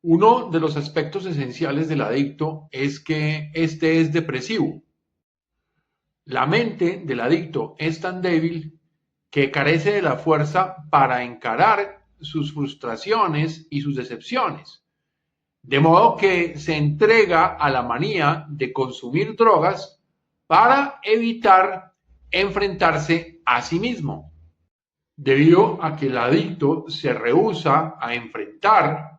Uno de los aspectos esenciales del adicto es que éste es depresivo. La mente del adicto es tan débil que carece de la fuerza para encarar sus frustraciones y sus decepciones, de modo que se entrega a la manía de consumir drogas para evitar enfrentarse a sí mismo. Debido a que el adicto se rehúsa a enfrentar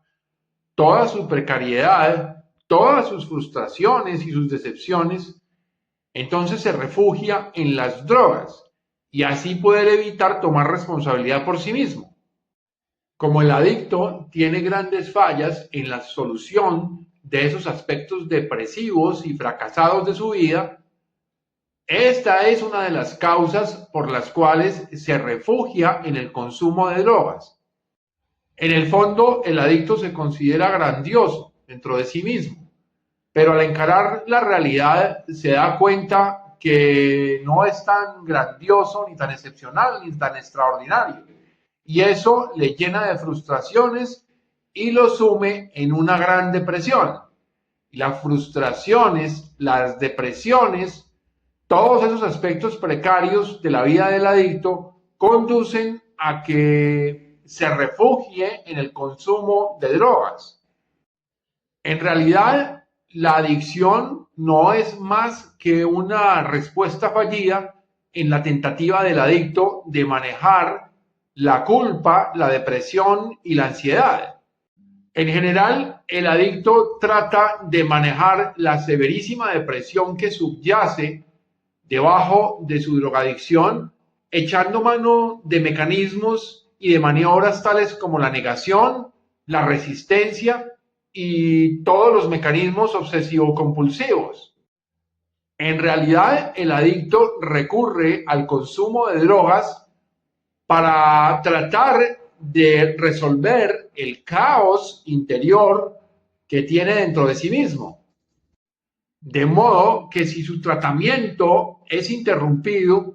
toda su precariedad, todas sus frustraciones y sus decepciones, entonces se refugia en las drogas y así poder evitar tomar responsabilidad por sí mismo. Como el adicto tiene grandes fallas en la solución de esos aspectos depresivos y fracasados de su vida, esta es una de las causas por las cuales se refugia en el consumo de drogas. En el fondo, el adicto se considera grandioso dentro de sí mismo, pero al encarar la realidad se da cuenta que no es tan grandioso, ni tan excepcional, ni tan extraordinario. Y eso le llena de frustraciones y lo sume en una gran depresión. Y las frustraciones, las depresiones, todos esos aspectos precarios de la vida del adicto conducen a que se refugie en el consumo de drogas. En realidad, la adicción no es más que una respuesta fallida en la tentativa del adicto de manejar la culpa, la depresión y la ansiedad. En general, el adicto trata de manejar la severísima depresión que subyace debajo de su drogadicción, echando mano de mecanismos y de maniobras tales como la negación, la resistencia y todos los mecanismos obsesivo-compulsivos. En realidad, el adicto recurre al consumo de drogas para tratar de resolver el caos interior que tiene dentro de sí mismo. De modo que si su tratamiento es interrumpido,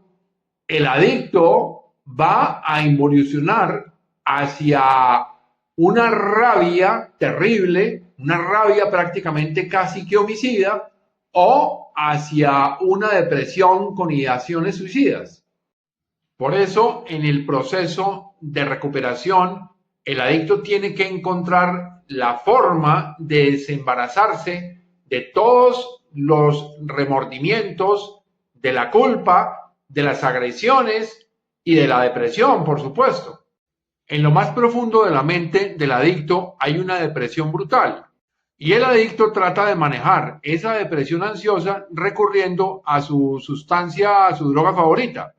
el adicto va a involucionar hacia una rabia terrible, una rabia prácticamente casi que homicida, o hacia una depresión con ideaciones suicidas. Por eso, en el proceso de recuperación, el adicto tiene que encontrar la forma de desembarazarse de todos los remordimientos, de la culpa, de las agresiones y de la depresión, por supuesto. En lo más profundo de la mente del adicto hay una depresión brutal y el adicto trata de manejar esa depresión ansiosa recurriendo a su sustancia, a su droga favorita.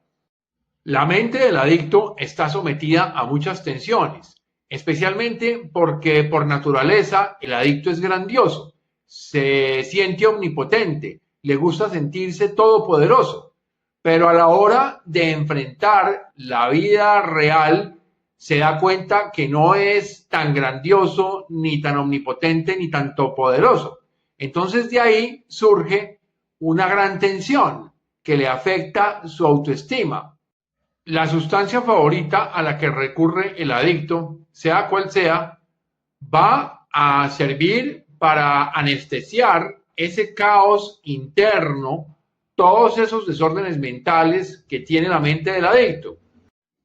La mente del adicto está sometida a muchas tensiones, especialmente porque por naturaleza el adicto es grandioso, se siente omnipotente, le gusta sentirse todopoderoso, pero a la hora de enfrentar la vida real se da cuenta que no es tan grandioso, ni tan omnipotente, ni tan todopoderoso. Entonces de ahí surge una gran tensión que le afecta su autoestima. La sustancia favorita a la que recurre el adicto, sea cual sea, va a servir para anestesiar ese caos interno, todos esos desórdenes mentales que tiene la mente del adicto.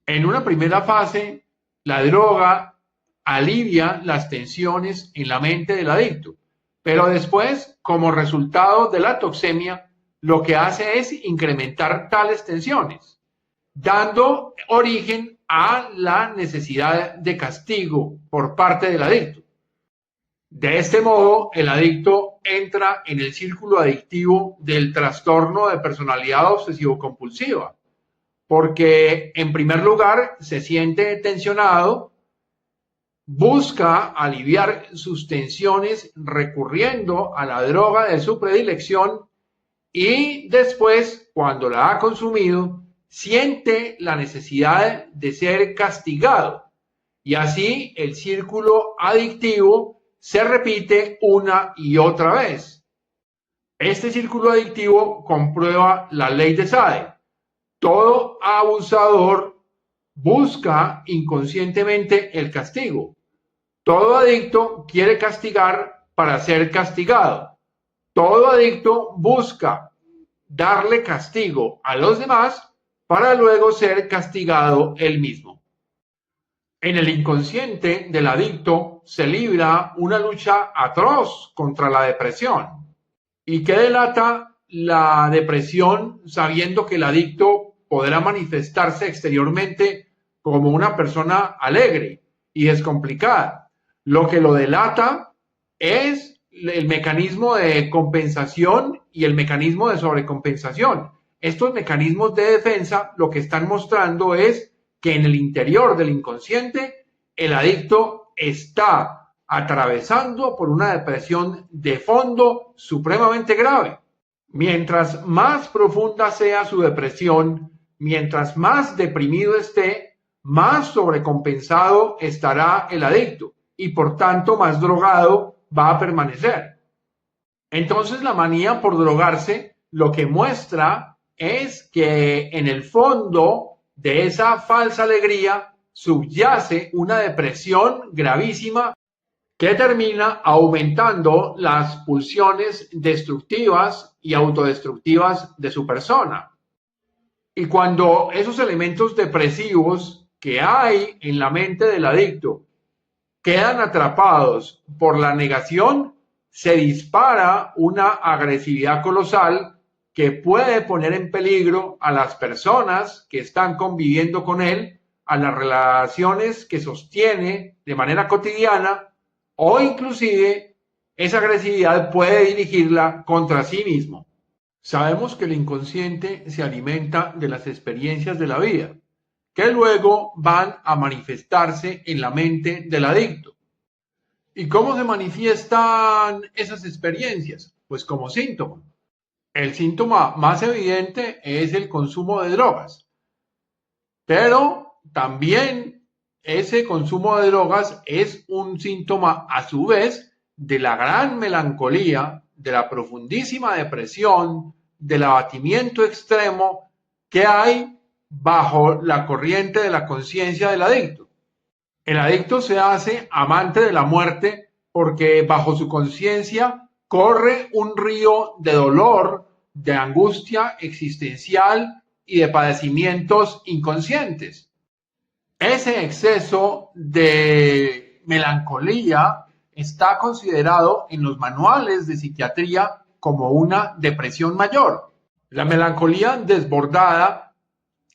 En una primera fase, la droga alivia las tensiones en la mente del adicto, pero después, como resultado de la toxemia, lo que hace es incrementar tales tensiones, dando origen a la necesidad de castigo por parte del adicto. De este modo, el adicto entra en el círculo adictivo del trastorno de personalidad obsesivo-compulsiva, porque en primer lugar se siente tensionado, busca aliviar sus tensiones recurriendo a la droga de su predilección y después, cuando la ha consumido, siente la necesidad de ser castigado y así el círculo adictivo se repite una y otra vez. Este círculo adictivo comprueba la ley de Sade. Todo abusador busca inconscientemente el castigo. Todo adicto quiere castigar para ser castigado. Todo adicto busca darle castigo a los demás para luego ser castigado él mismo. En el inconsciente del adicto se libra una lucha atroz contra la depresión. ¿Y qué delata la depresión sabiendo que el adicto podrá manifestarse exteriormente como una persona alegre y descomplicada? Lo que lo delata es el mecanismo de compensación y el mecanismo de sobrecompensación. Estos mecanismos de defensa lo que están mostrando es que en el interior del inconsciente el adicto está atravesando por una depresión de fondo supremamente grave. Mientras más profunda sea su depresión, mientras más deprimido esté, más sobrecompensado estará el adicto y por tanto más drogado va a permanecer. Entonces la manía por drogarse lo que muestra es que en el fondo de esa falsa alegría subyace una depresión gravísima que termina aumentando las pulsiones destructivas y autodestructivas de su persona. Y cuando esos elementos depresivos que hay en la mente del adicto quedan atrapados por la negación, se dispara una agresividad colosal que puede poner en peligro a las personas que están conviviendo con él, a las relaciones que sostiene de manera cotidiana, o inclusive esa agresividad puede dirigirla contra sí mismo. Sabemos que el inconsciente se alimenta de las experiencias de la vida, que luego van a manifestarse en la mente del adicto. ¿Y cómo se manifiestan esas experiencias? Pues como síntoma. El síntoma más evidente es el consumo de drogas, pero también ese consumo de drogas es un síntoma a su vez de la gran melancolía, de la profundísima depresión, del abatimiento extremo que hay bajo la corriente de la conciencia del adicto. El adicto se hace amante de la muerte porque bajo su conciencia corre un río de dolor, de angustia existencial y de padecimientos inconscientes. Ese exceso de melancolía está considerado en los manuales de psiquiatría como una depresión mayor. La melancolía desbordada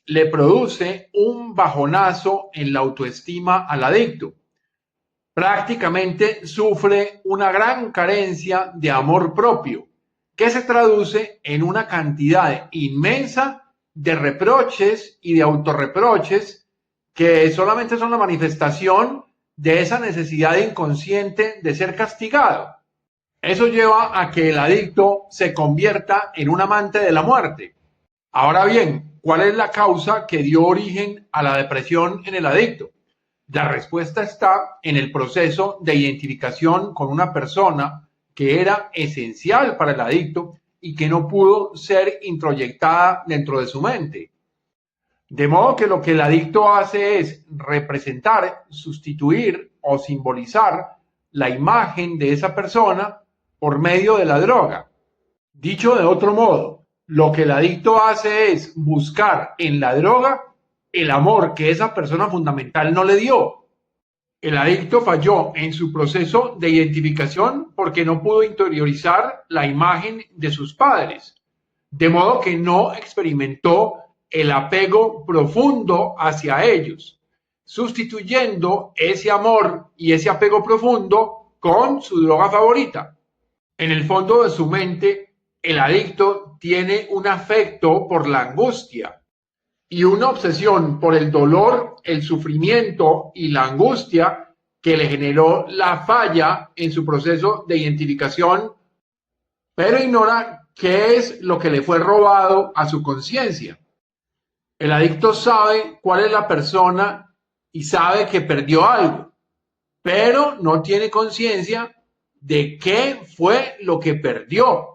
le produce un bajonazo en la autoestima al adicto. Prácticamente sufre una gran carencia de amor propio, que se traduce en una cantidad inmensa de reproches y de autorreproches que solamente son la manifestación de esa necesidad inconsciente de ser castigado. Eso lleva a que el adicto se convierta en un amante de la muerte. Ahora bien, ¿cuál es la causa que dio origen a la depresión en el adicto? La respuesta está en el proceso de identificación con una persona que era esencial para el adicto y que no pudo ser introyectada dentro de su mente. De modo que lo que el adicto hace es representar, sustituir o simbolizar la imagen de esa persona por medio de la droga. Dicho de otro modo, lo que el adicto hace es buscar en la droga el amor que esa persona fundamental no le dio. El adicto falló en su proceso de identificación porque no pudo interiorizar la imagen de sus padres, de modo que no experimentó el apego profundo hacia ellos, sustituyendo ese amor y ese apego profundo con su droga favorita. En el fondo de su mente, el adicto tiene un afecto por la angustia y una obsesión por el dolor, el sufrimiento y la angustia que le generó la falla en su proceso de identificación, pero ignora qué es lo que le fue robado a su conciencia. El adicto sabe cuál es la persona y sabe que perdió algo, pero no tiene conciencia de qué fue lo que perdió.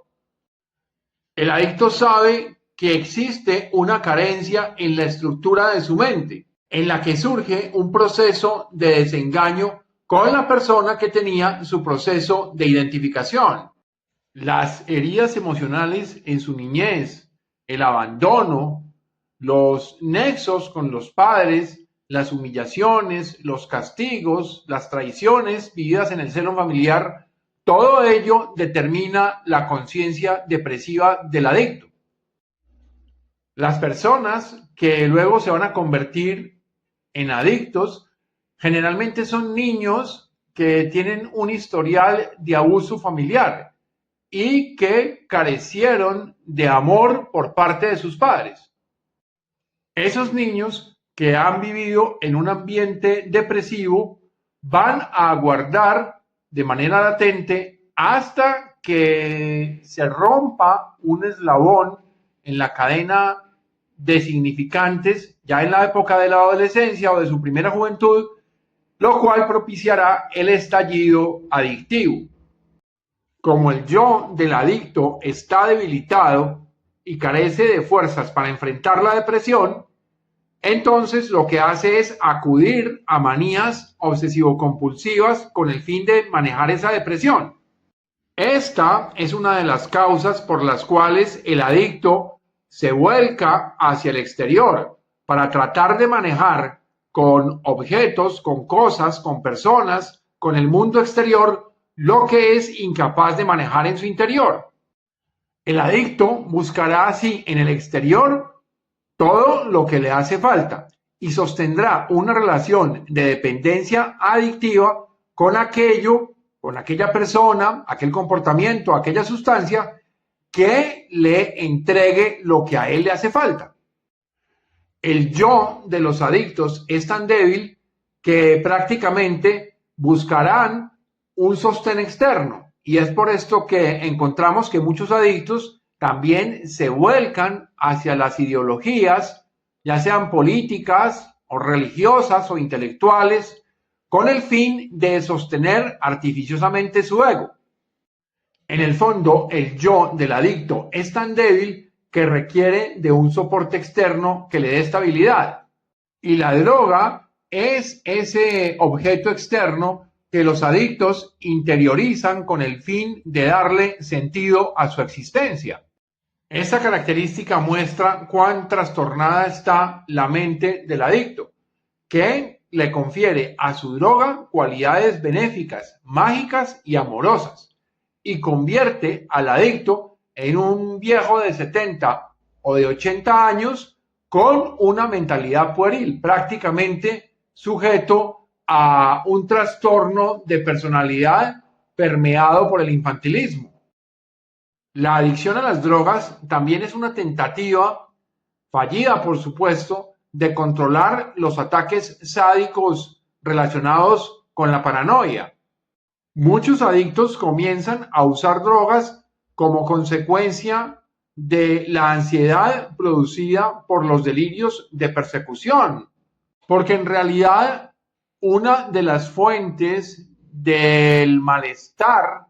El adicto sabe que existe una carencia en la estructura de su mente, en la que surge un proceso de desengaño con la persona que tenía su proceso de identificación. Las heridas emocionales en su niñez, el abandono, los nexos con los padres, las humillaciones, los castigos, las traiciones vividas en el seno familiar, todo ello determina la conciencia depresiva del adicto. Las personas que luego se van a convertir en adictos generalmente son niños que tienen un historial de abuso familiar y que carecieron de amor por parte de sus padres. Esos niños que han vivido en un ambiente depresivo van a aguardar de manera latente hasta que se rompa un eslabón en la cadena de significantes ya en la época de la adolescencia o de su primera juventud, lo cual propiciará el estallido adictivo. Como el yo del adicto está debilitado y carece de fuerzas para enfrentar la depresión, entonces lo que hace es acudir a manías obsesivo-compulsivas con el fin de manejar esa depresión. Esta es una de las causas por las cuales el adicto se vuelca hacia el exterior para tratar de manejar con objetos, con cosas, con personas, con el mundo exterior, lo que es incapaz de manejar en su interior. El adicto buscará así en el exterior todo lo que le hace falta y sostendrá una relación de dependencia adictiva con aquella persona, aquel comportamiento, aquella sustancia que le entregue lo que a él le hace falta. El yo de los adictos es tan débil que prácticamente buscarán un sostén externo, y es por esto que encontramos que muchos adictos también se vuelcan hacia las ideologías, ya sean políticas o religiosas o intelectuales, con el fin de sostener artificiosamente su ego. En el fondo, el yo del adicto es tan débil que requiere de un soporte externo que le dé estabilidad. Y la droga es ese objeto externo que los adictos interiorizan con el fin de darle sentido a su existencia. Esta característica muestra cuán trastornada está la mente del adicto, que le confiere a su droga cualidades benéficas, mágicas y amorosas, y convierte al adicto en un viejo de 70 o de 80 años con una mentalidad pueril, prácticamente sujeto a un trastorno de personalidad permeado por el infantilismo. La adicción a las drogas también es una tentativa, fallida por supuesto, de controlar los ataques sádicos relacionados con la paranoia. Muchos adictos comienzan a usar drogas como consecuencia de la ansiedad producida por los delirios de persecución, porque en realidad una de las fuentes del malestar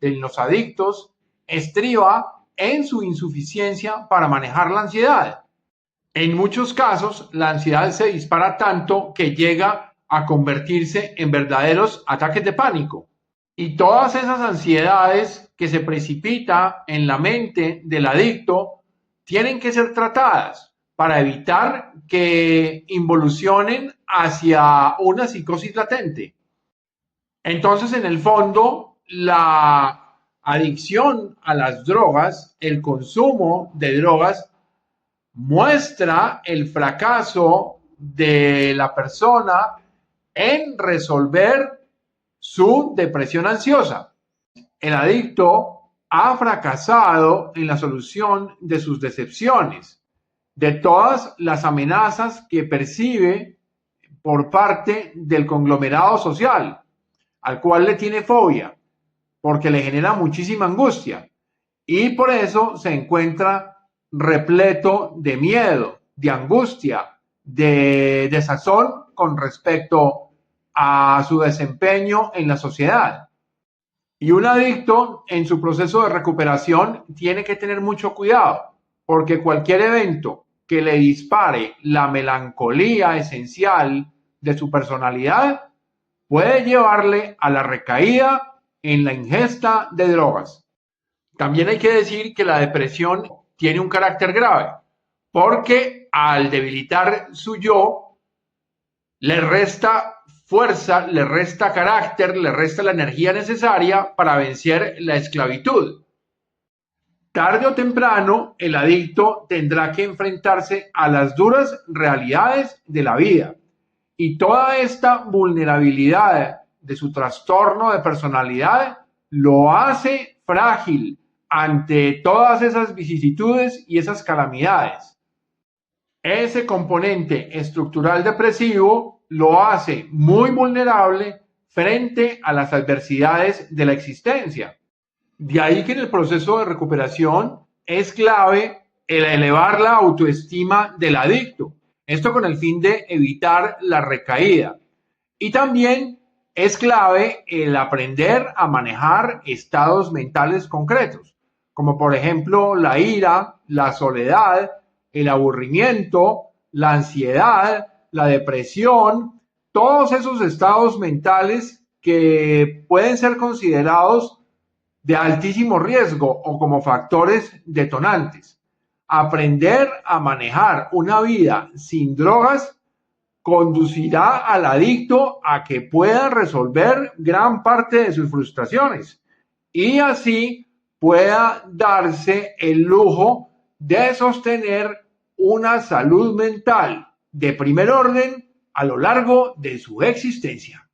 de los adictos estriba en su insuficiencia para manejar la ansiedad. En muchos casos, la ansiedad se dispara tanto que llega a convertirse en verdaderos ataques de pánico. Y todas esas ansiedades que se precipitan en la mente del adicto tienen que ser tratadas para evitar que involucionen hacia una psicosis latente. Entonces, en el fondo, la adicción a las drogas, el consumo de drogas, muestra el fracaso de la persona en resolver su depresión ansiosa. El adicto ha fracasado en la solución de sus decepciones, de todas las amenazas que percibe por parte del conglomerado social, al cual le tiene fobia, porque le genera muchísima angustia, y por eso se encuentra repleto de miedo, de angustia, de desazón con respecto a su desempeño en la sociedad. Y un adicto en su proceso de recuperación tiene que tener mucho cuidado, porque cualquier evento que le dispare la melancolía esencial de su personalidad puede llevarle a la recaída en la ingesta de drogas. También hay que decir que la depresión tiene un carácter grave, porque al debilitar su yo, le resta fuerza, le resta carácter, le resta la energía necesaria para vencer la esclavitud. Tarde o temprano, el adicto tendrá que enfrentarse a las duras realidades de la vida, y toda esta vulnerabilidad de su trastorno de personalidad lo hace frágil ante todas esas vicisitudes y esas calamidades. Ese componente estructural depresivo lo hace muy vulnerable frente a las adversidades de la existencia. De ahí que en el proceso de recuperación es clave el elevar la autoestima del adicto. Esto con el fin de evitar la recaída. Y también es clave el aprender a manejar estados mentales concretos, como por ejemplo la ira, la soledad, el aburrimiento, la ansiedad, la depresión, todos esos estados mentales que pueden ser considerados de altísimo riesgo o como factores detonantes. Aprender a manejar una vida sin drogas conducirá al adicto a que pueda resolver gran parte de sus frustraciones y así pueda darse el lujo de sostener una salud mental de primer orden a lo largo de su existencia.